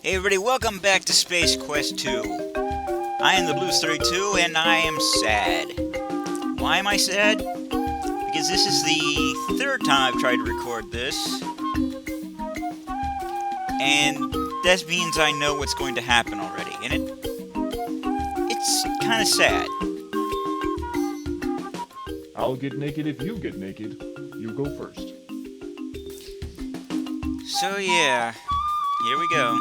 Hey everybody, welcome back to Space Quest 2. I am the Blues32 and I am sad. Why am I sad? Because this is the third time I've tried to record this. And that means I know what's going to happen already. And it's kind of sad. I'll get naked if you get naked. You go first. So yeah, here we go.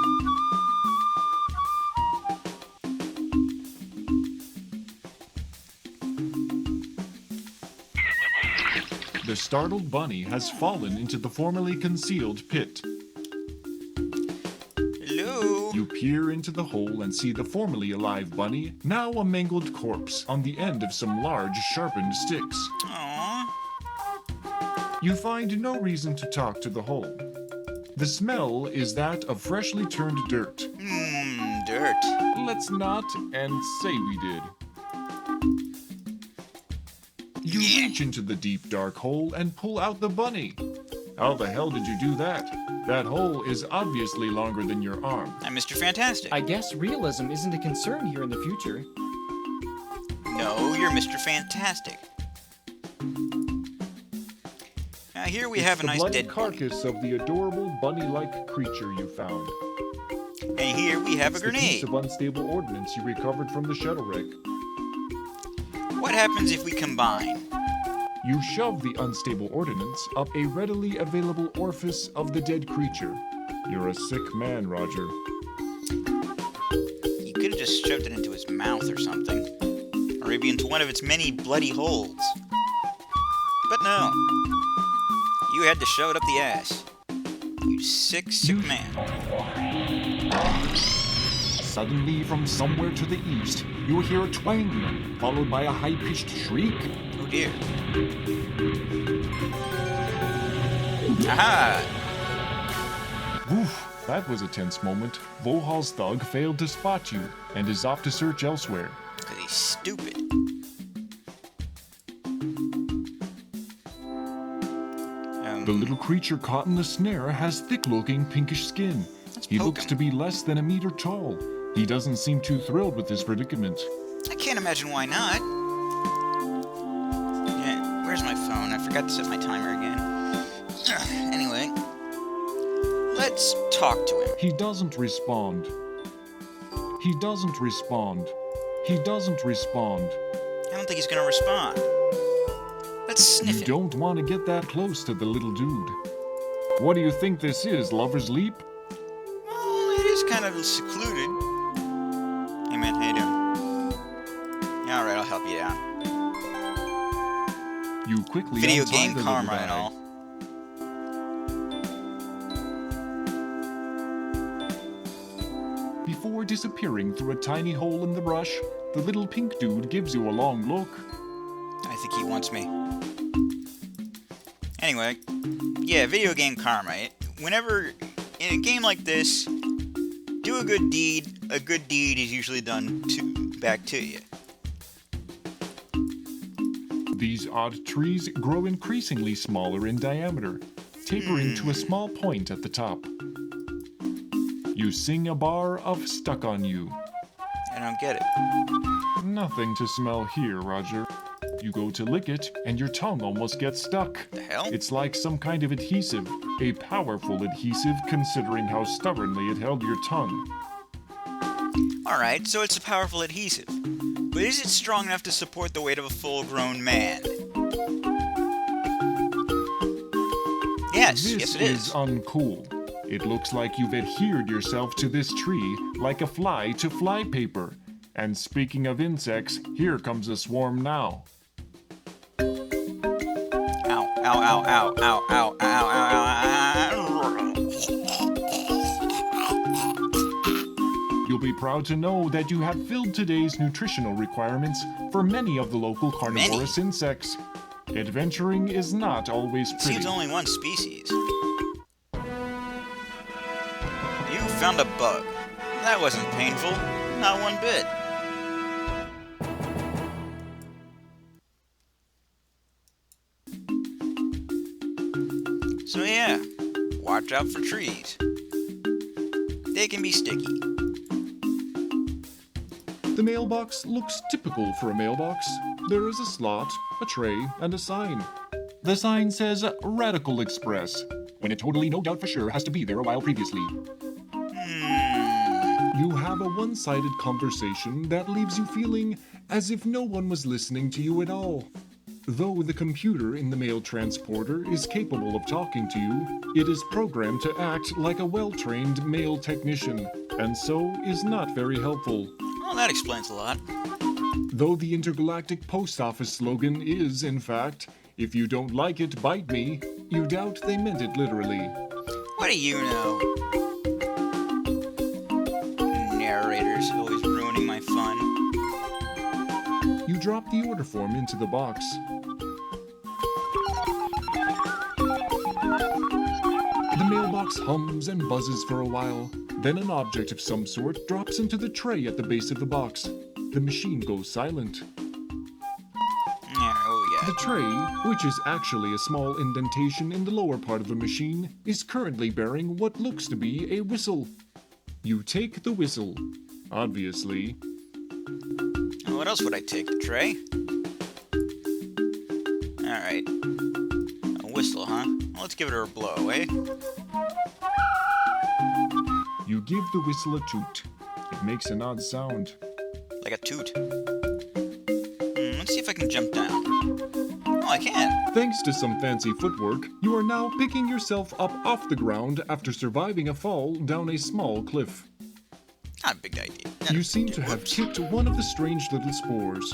The startled bunny has fallen into the formerly concealed pit. Hello? You peer into the hole and see the formerly alive bunny, now a mangled corpse, on the end of some large, sharpened sticks. Aww. You find no reason to talk to the hole. The smell is that of freshly turned dirt. Dirt. Let's not and say we did. You reach into the deep dark hole and pull out the bunny. How the hell did you do that? That hole is obviously longer than your arm. I'm Mr. Fantastic. I guess realism isn't a concern here in the future. No, you're Mr. Fantastic. Now here we have a nice bloody dead bunny. carcass of the adorable bunny-like creature you found. And here we have a It's the piece grenade. of unstable ordnance you recovered from the shuttle wreck. What happens if we combine? You shove the unstable ordnance up a readily available orifice of the dead creature. You're a sick man, Roger. You could have just shoved it into his mouth or something. Or maybe into one of its many bloody holes. But no. You had to shove it up the ass. You sick, sick man. Suddenly, from somewhere to the east, you hear a twang, followed by a high-pitched shriek. Oh dear. Aha! Woof, that was a tense moment. Vohal's thug failed to spot you, and is off to search elsewhere. Because he's stupid. The little creature caught in the snare has thick-looking pinkish skin. He poke looks him. to be less than a meter tall. He doesn't seem too thrilled with his predicament. I can't imagine why not. Yeah, where's my phone? I forgot to set my timer again. Anyway, let's talk to him. He doesn't respond. He doesn't respond. He doesn't respond. I don't think he's gonna respond. Let's sniff You him. don't want to get that close to the little dude. What do you think this is, Lover's Leap? Oh, it is kind of secluded. Hey man, how you doing? Yeah, alright, I'll help you out. You quickly Video untie game the little karma guy. and all. Before disappearing through a tiny hole in the brush, the little pink dude gives you a long look. I think he wants me. Anyway, yeah, video game karma. Whenever, in a game like this, do a good deed is usually done back to you. These odd trees grow increasingly smaller in diameter, tapering to a small point at the top. You sing a bar of Stuck on You. I don't get it. Nothing to smell here, Roger. You go to lick it, and your tongue almost gets stuck. The hell? It's like some kind of adhesive, a powerful adhesive considering how stubbornly it held your tongue. Alright, so it's a powerful adhesive. But is it strong enough to support the weight of a full-grown man? Yes, This yes it is. uncool. It looks like you've adhered yourself to this tree like a fly to fly paper. And speaking of insects, here comes a swarm now. Ow, ow, ow, ow, ow, ow, ow, ow, ow. You'll be proud to know that you have filled today's nutritional requirements for many of the local carnivorous insects. Adventuring is not always pretty. Seems only one species. You found a bug. That wasn't painful. Not one bit. So yeah, watch out for trees. They can be sticky. The mailbox looks typical for a mailbox. There is a slot, a tray, and a sign. The sign says Radical Express, when it totally no doubt for sure has to be there a while previously. You have a one-sided conversation that leaves you feeling as if no one was listening to you at all. Though the computer in the mail transporter is capable of talking to you, it is programmed to act like a well-trained mail technician, and so is not very helpful. Well, that explains a lot. Though the intergalactic post office slogan is, in fact, "If you don't like it, bite me," you doubt they meant it literally. What do you know? Narrators always ruining my fun. You drop the order form into the box. The mailbox hums and buzzes for a while. Then an object of some sort drops into the tray at the base of the box. The machine goes silent. The tray, which is actually a small indentation in the lower part of the machine, is currently bearing what looks to be a whistle. You take the whistle. Obviously. What else would I take? A tray? Alright. A whistle, huh? Well, let's give it a blow, eh? You give the whistle a toot. It makes an odd sound. Like a toot. Let's see if I can jump down. Oh, I can. Thanks to some fancy footwork, you are now picking yourself up off the ground after surviving a fall down a small cliff. Not a big idea. You seem to have kicked one of the strange little spores.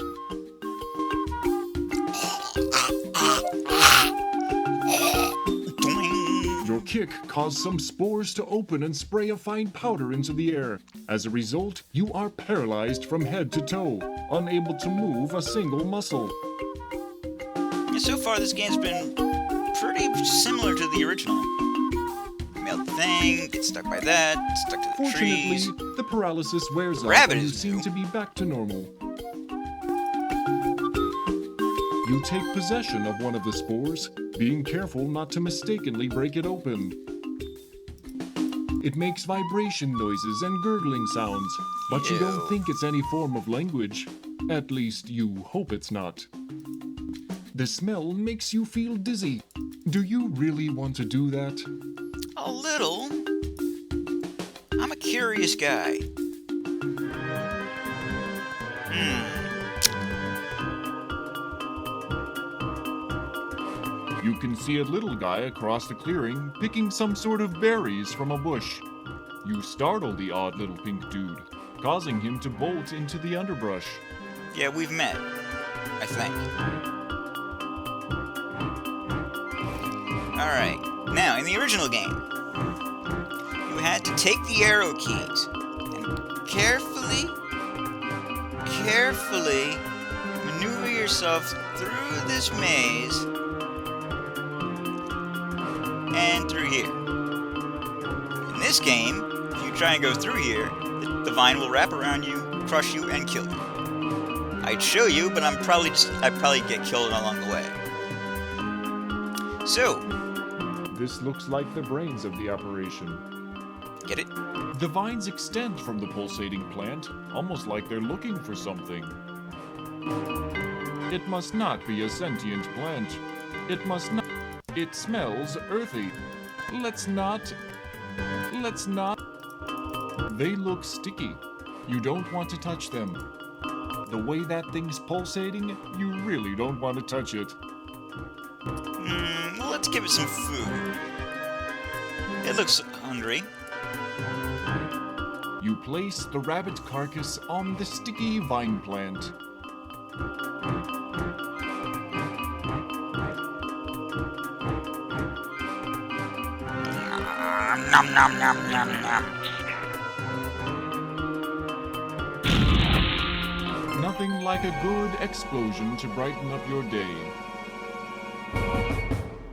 Your kick caused some spores to open and spray a fine powder into the air. As a result, you are paralyzed from head to toe, unable to move a single muscle. So far, this game's been pretty similar to the original. Mail the thing, get stuck by that, stuck to the Fortunately, trees. the paralysis wears off Rabbit and you is seem new. to be back to normal. You take possession of one of the spores, being careful not to mistakenly break it open. It makes vibration noises and gurgling sounds, but you don't Ew. think it's any form of language. At least you hope it's not. The smell makes you feel dizzy. Do you really want to do that? A little. I'm a curious guy. You can see a little guy across the clearing picking some sort of berries from a bush. You startle the odd little pink dude, causing him to bolt into the underbrush. Yeah, we've met. I think. Alright. Now, in the original game, you had to take the arrow keys and carefully maneuver yourself through this maze and through here. In this game, if you try and go through here, the vine will wrap around you, crush you, and kill you. I'd show you, but I'd probably get killed along the way. So, This looks like the brains of the operation. get it? The vines extend from the pulsating plant, almost like they're looking for something. It must not be a sentient plant. It must not. It smells earthy. Let's not. They look sticky. You don't want to touch them. The way that thing's pulsating, you really don't want to touch it. Well, let's give it some food. It looks hungry. You place the rabbit carcass on the sticky vine plant. Nom nom nom nom nom. Nothing like a good explosion to brighten up your day.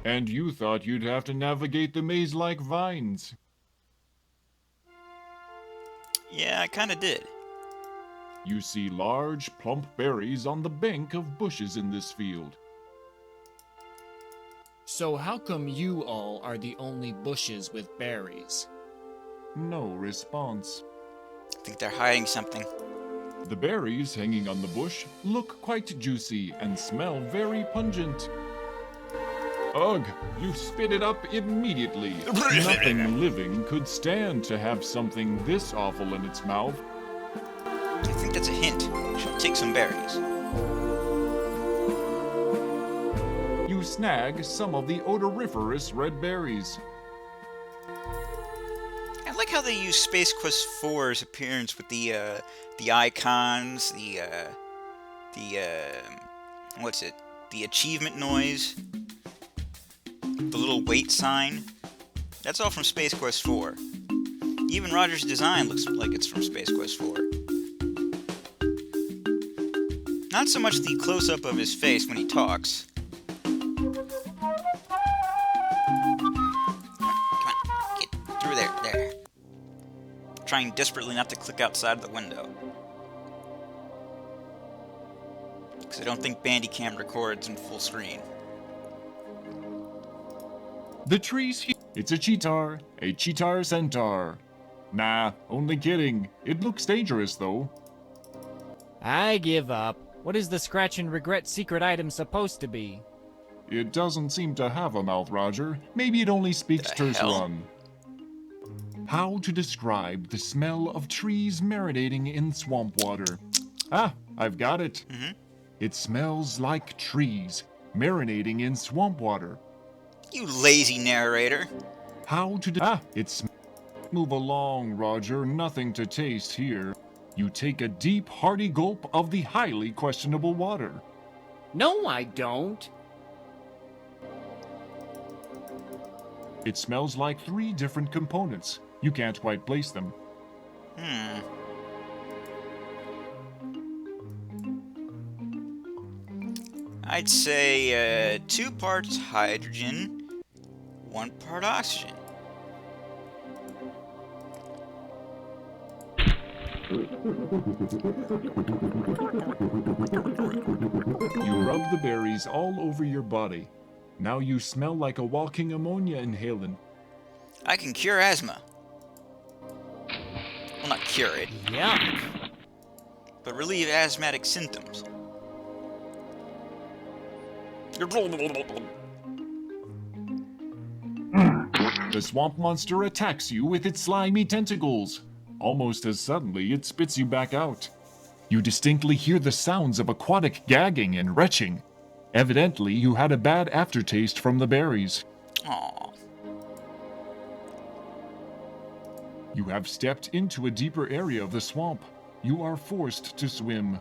And you thought you'd have to navigate the maze like vines. Yeah, I kinda did. You see large, plump berries on the bank of bushes in this field. So how come you all are the only bushes with berries? No response. I think they're hiding something. The berries hanging on the bush look quite juicy and smell very pungent. Ugh, you spit it up immediately. Nothing living could stand to have something this awful in its mouth. I think that's a hint. She'll take some berries. You snag some of the odoriferous red berries. I like how they use Space Quest 4's appearance with the icons, what's it? The achievement noise, the little wait sign. That's all from Space Quest 4. Even Roger's design looks like it's from Space Quest 4. Not so much the close-up of his face when he talks. Come on, get through there. Trying desperately not to click outside of the window. Because I don't think Bandicam records in full screen. The trees here. It's a cheetar centaur. Nah, only kidding. It looks dangerous though. I give up. What is the scratch and regret secret item supposed to be? It doesn't seem to have a mouth, Roger. Maybe it only speaks The hell? Terceron. How to describe the smell of trees marinating in swamp water? Ah, I've got it. It smells like trees marinating in swamp water. You lazy narrator. How to Move along, Roger. Nothing to taste here. You take a deep, hearty gulp of the highly questionable water. No, I don't. It smells like 3 different components. You can't quite place them. I'd say 2 parts hydrogen, 1 part oxygen. You rub the berries all over your body. Now you smell like a walking ammonia inhalant. I can cure asthma. Well, not cure it, Yuck. but relieve asthmatic symptoms. The swamp monster attacks you with its slimy tentacles. Almost as suddenly, it spits you back out. You distinctly hear the sounds of aquatic gagging and retching. Evidently, you had a bad aftertaste from the berries. Aww. You have stepped into a deeper area of the swamp. You are forced to swim.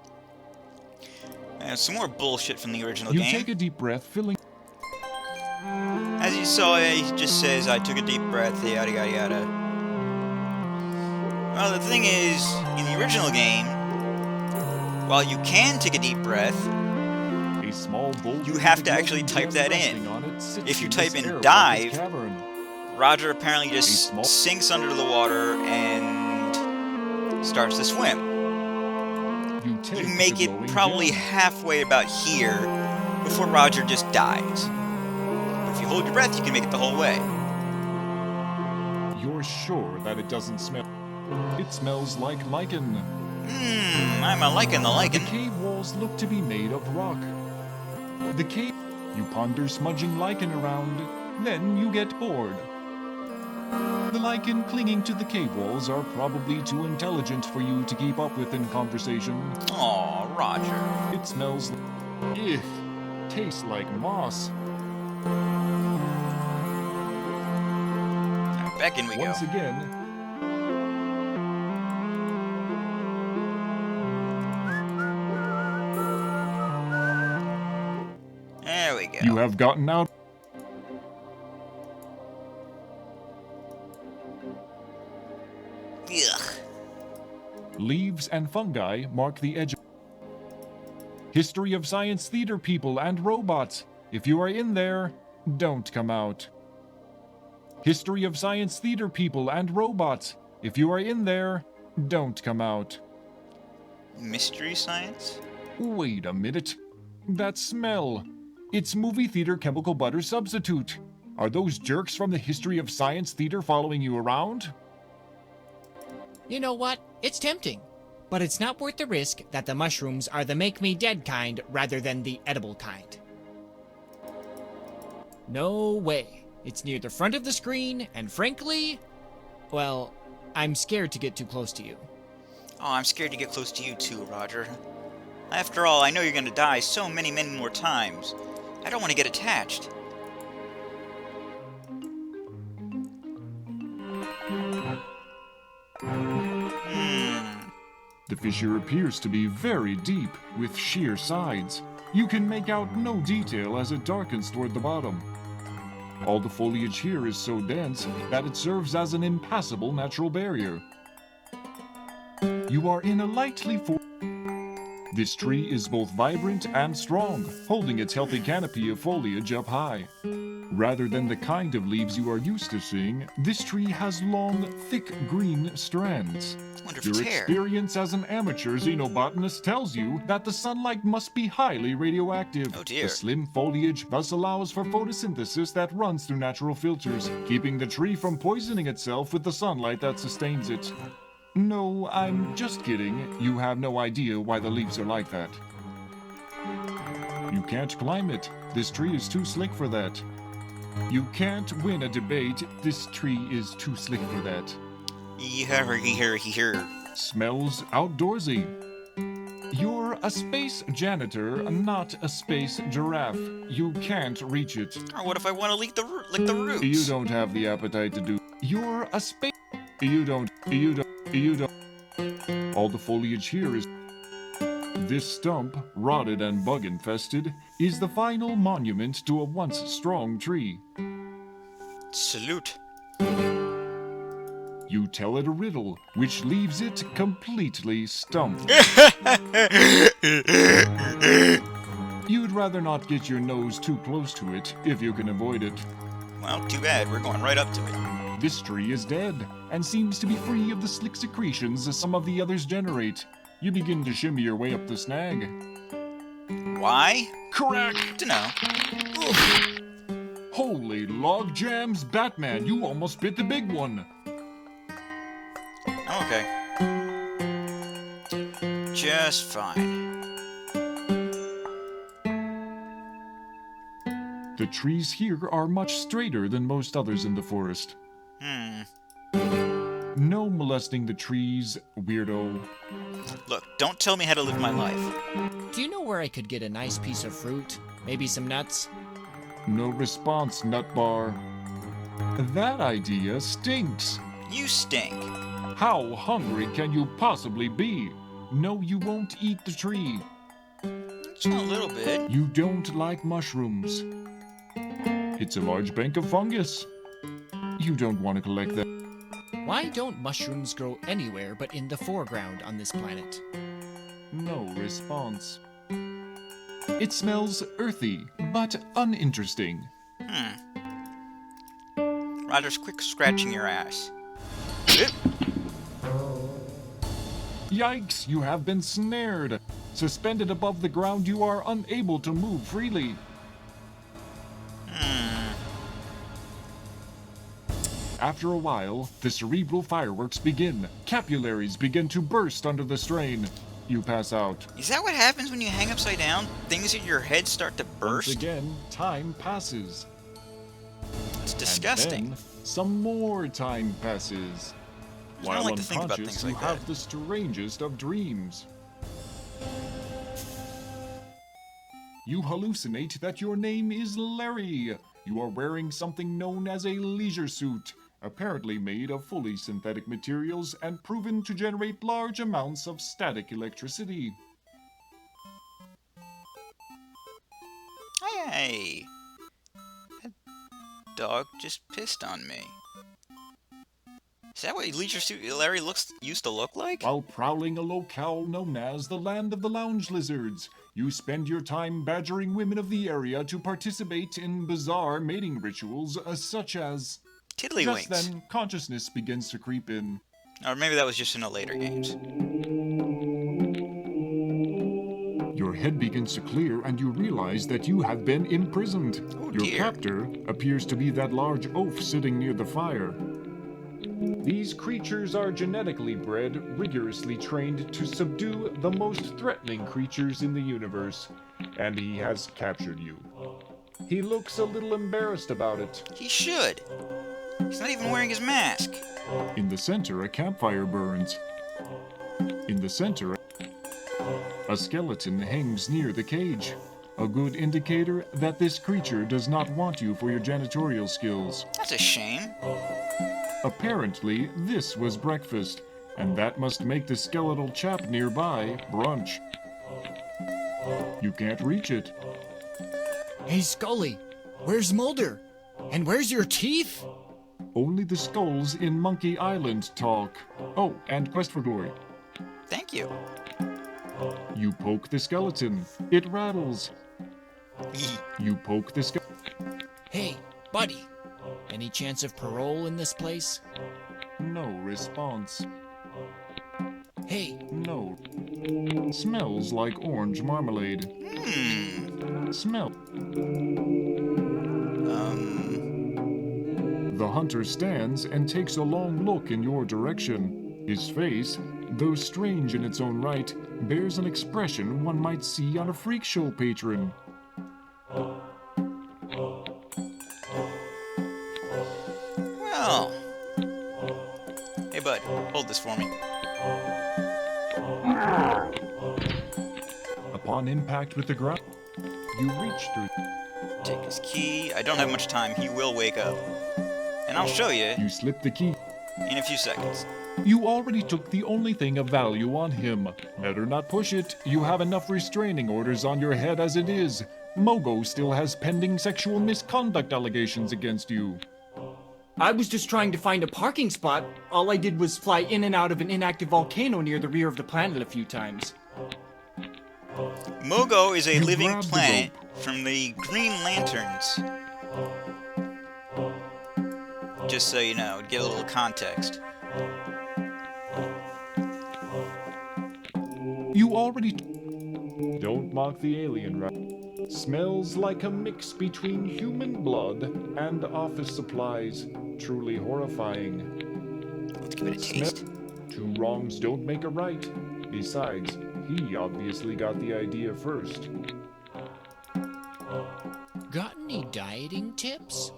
Some more bullshit from the original You game. take a deep breath, filling... As you saw, he just says, I took a deep breath, yada yada yada. Well, the thing is, in the original game, while you can take a deep breath, A small boulder you have to with actually wooden type wheels that resting in. on it sits If you in type this in airlock dive, cavern. Roger apparently just small- sinks under the water and starts to swim. You, take You make the it glowing probably gem. halfway about here before Roger just dies. But if you hold your breath, you can make it the whole way. You're sure that it doesn't smell. It smells like lichen. I'm a liking the The lichen. cave walls look to be made of rock. The cave. You ponder smudging lichen around. Then you get bored. The lichen clinging to the cave walls are probably too intelligent for you to keep up with in conversation. Aw, Roger. It smells. Ugh. Tastes like moss. Back in we go. Once again, There we go. you have gotten out. Ugh. Leaves and fungi mark the edge. History of Science Theater people and robots. If you are in there, don't come out. History of Science Theater people and robots. If you are in there, don't come out. Mystery science? Wait a minute. That smell. It's movie theater chemical butter substitute. Are those jerks from the History of Science Theater following you around? You know what? It's tempting. But it's not worth the risk that the mushrooms are the make-me-dead kind rather than the edible kind. No way. It's near the front of the screen, and frankly, well, I'm scared to get too close to you. Oh, I'm scared to get close to you too, Roger. After all, I know you're gonna die so many more times. I don't want to get attached. The fissure appears to be very deep, with sheer sides. You can make out no detail as it darkens toward the bottom. All the foliage here is so dense that it serves as an impassable natural barrier. You are in a lightly This tree is both vibrant and strong, holding its healthy canopy of foliage up high. Rather than the kind of leaves you are used to seeing, this tree has long, thick green strands. Your experience as an amateur xenobotanist tells you that the sunlight must be highly radioactive. Oh dear. The slim foliage thus allows for photosynthesis that runs through natural filters, keeping the tree from poisoning itself with the sunlight that sustains it. No, I'm just kidding. You have no idea why the leaves are like that. You can't climb it. This tree is too slick for that. You can't win a debate. This tree is too slick for that. Smells outdoorsy. You're a space janitor, not a space giraffe. You can't reach it. Or what if I want to lick the roots? You don't have the appetite to do. You're a space. You don't. All the foliage here is. This stump, rotted and bug-infested, is the final monument to a once strong tree. Salute. You tell it a riddle, which leaves it completely stumped. You'd rather not get your nose too close to it, if you can avoid it. Well, too bad. We're going right up to it. This tree is dead, and seems to be free of the slick secretions as some of the others generate. You begin to shimmy your way up the snag. Why? Correct! Dunno. Holy log jams, Batman, you almost bit the big one. Okay. Just fine. The trees here are much straighter than most others in the forest. No molesting the trees, weirdo. Look, don't tell me how to live my life. Do you know where I could get a nice piece of fruit? Maybe some nuts? No response, Nutbar. That idea stinks. You stink. How hungry can you possibly be? No, you won't eat the tree. Just a little bit. You don't like mushrooms. It's a large bank of fungus. You don't want to collect that. Why don't mushrooms grow anywhere but in the foreground on this planet? No response. It smells earthy, but uninteresting. Roger's quick scratching your ass. Yikes, you have been snared. Suspended above the ground, you are unable to move freely. After a while, the cerebral fireworks begin. Capillaries begin to burst under the strain. You pass out. Is that what happens when you hang upside down? Things in your head start to burst? Once again, time passes. It's disgusting. And then, some more time passes. I While don't like to think about unconscious, things you like have that. the strangest of dreams. You hallucinate that your name is Larry. You are wearing something known as a leisure suit, apparently made of fully synthetic materials and proven to generate large amounts of static electricity. Hey! That dog just pissed on me. Is that what Leisure Suit Larry used to look like? While prowling a locale known as the Land of the Lounge Lizards, you spend your time badgering women of the area to participate in bizarre mating rituals such as... Tiddlywinks. Just then, consciousness begins to creep in. Or maybe that was just in the later games. Your head begins to clear and you realize that you have been imprisoned. Oh, Your dear. captor appears to be that large oaf sitting near the fire. These creatures are genetically bred, rigorously trained to subdue the most threatening creatures in the universe, and he has captured you. He looks a little embarrassed about it. He should. He's not even wearing his mask. In the center, a campfire burns. In the center, a skeleton hangs near the cage. A good indicator that this creature does not want you for your janitorial skills. That's a shame. Apparently, this was breakfast, and that must make the skeletal chap nearby brunch. You can't reach it. Hey, Scully, where's Mulder? And where's your teeth? Only the skulls in Monkey Island talk. Oh, and Quest for Glory. Thank you. You poke the skeleton. It rattles. You poke the skeleton. Hey, buddy, any chance of parole in this place? No response. Hey, No. Smells like orange marmalade. Smell. The hunter stands and takes a long look in your direction. His face, though strange in its own right, bears an expression one might see on a freak show patron. Well. Hey, bud, hold this for me. Upon impact with the ground, you reach through. Take his key. I don't have much time. He will wake up. And I'll show you You slip the key. in a few seconds. You already took the only thing of value on him. Better not push it. You have enough restraining orders on your head as it is. Mogo still has pending sexual misconduct allegations against you. I was just trying to find a parking spot. All I did was fly in and out of an inactive volcano near the rear of the planet a few times. Mogo is a You living grabbed the planet from the Green Lanterns. Just so you know, to give a little context. You already. Don't mock the alien, right? Smells like a mix between human blood and office supplies. Truly horrifying. Let's give it a taste. Two wrongs don't make a right. Besides, he obviously got the idea first. got any dieting tips?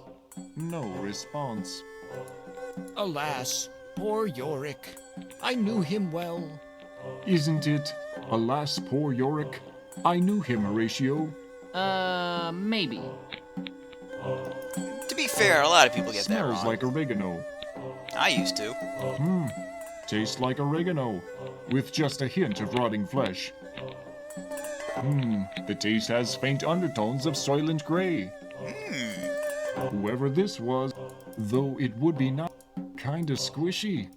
No response. Alas, poor Yorick. I knew him well. Isn't it? Alas, poor Yorick. I knew him, Horatio. Maybe. To be fair, a lot of people get that Smells wrong. like oregano. I used to. Tastes like oregano, with just a hint of rotting flesh. The taste has faint undertones of Soylent Grey. Whoever this was, though it would be not kinda squishy.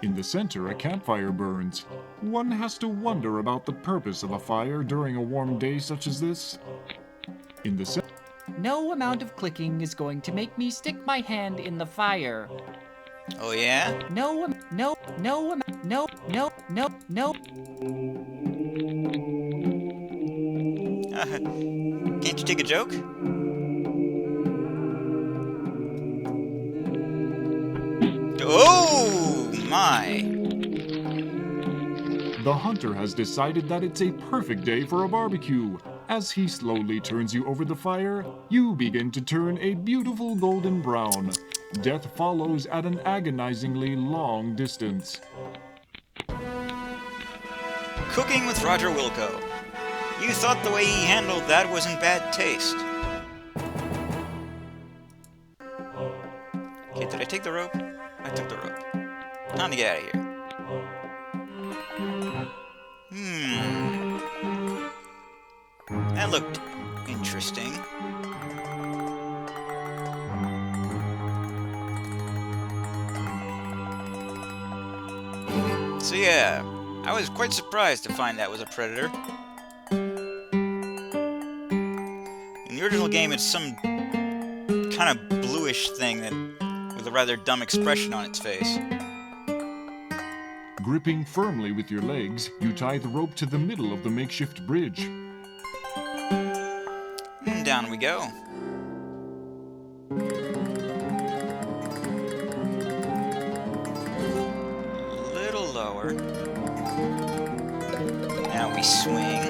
In the center, a campfire burns. One has to wonder about the purpose of a fire during a warm day such as this. In the center, No amount of clicking is going to make me stick my hand in the fire. Oh yeah? No, no, no, no, no, no, no. Can't you take a joke? Oh my! the hunter has decided that it's a perfect day for a barbecue. As he slowly turns you over the fire, you begin to turn a beautiful golden brown. Death follows at an agonizingly long distance. Cooking with Roger Wilco. You thought the way he handled that was in bad taste. Okay, did I take the rope? I took the rope. Time to get out of here. That looked interesting. So yeah, I was quite surprised to find that was a predator. In the original game, it's some kind of bluish thing that with a rather dumb expression on its face. Gripping firmly with your legs, you tie the rope to the middle of the makeshift bridge. Down we go. slower. Now we swing.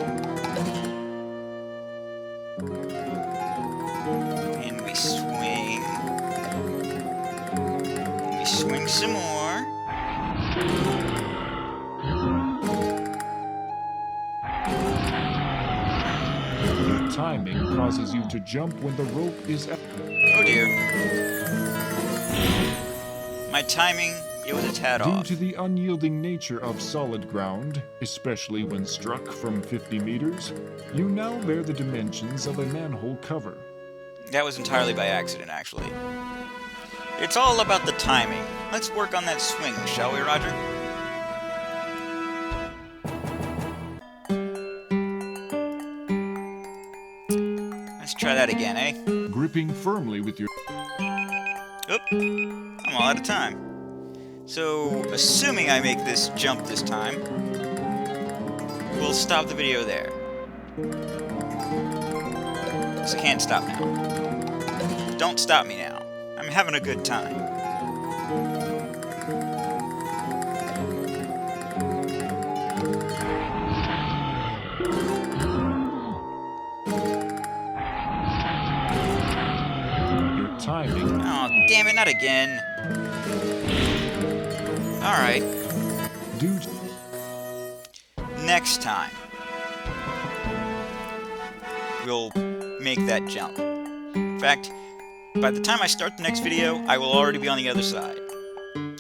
And we swing. And we swing some more. Your timing causes you to jump when the rope is at... Oh dear. My timing, it was a tad Due off. to the unyielding nature of solid ground, especially when struck from 50 meters, you now bear the dimensions of a manhole cover. That was entirely by accident, actually. It's all about the timing. Let's work on that swing, shall we, Roger? Let's try that again, eh? Gripping firmly with your... Oop, I'm all out of time. So, assuming I make this jump this time, we'll stop the video there. So I can't stop now. Don't stop me now. I'm having a good time. Your timing... Oh, damn it, not again. Alright, Due to... next time, we'll make that jump. In fact, by the time I start the next video, I will already be on the other side.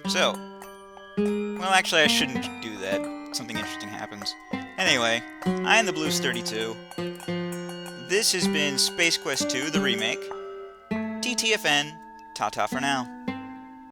So, well, actually, I shouldn't do that. Something interesting happens. Anyway, I am the Blues32. This has been Space Quest 2, the remake. TTFN, ta-ta for now.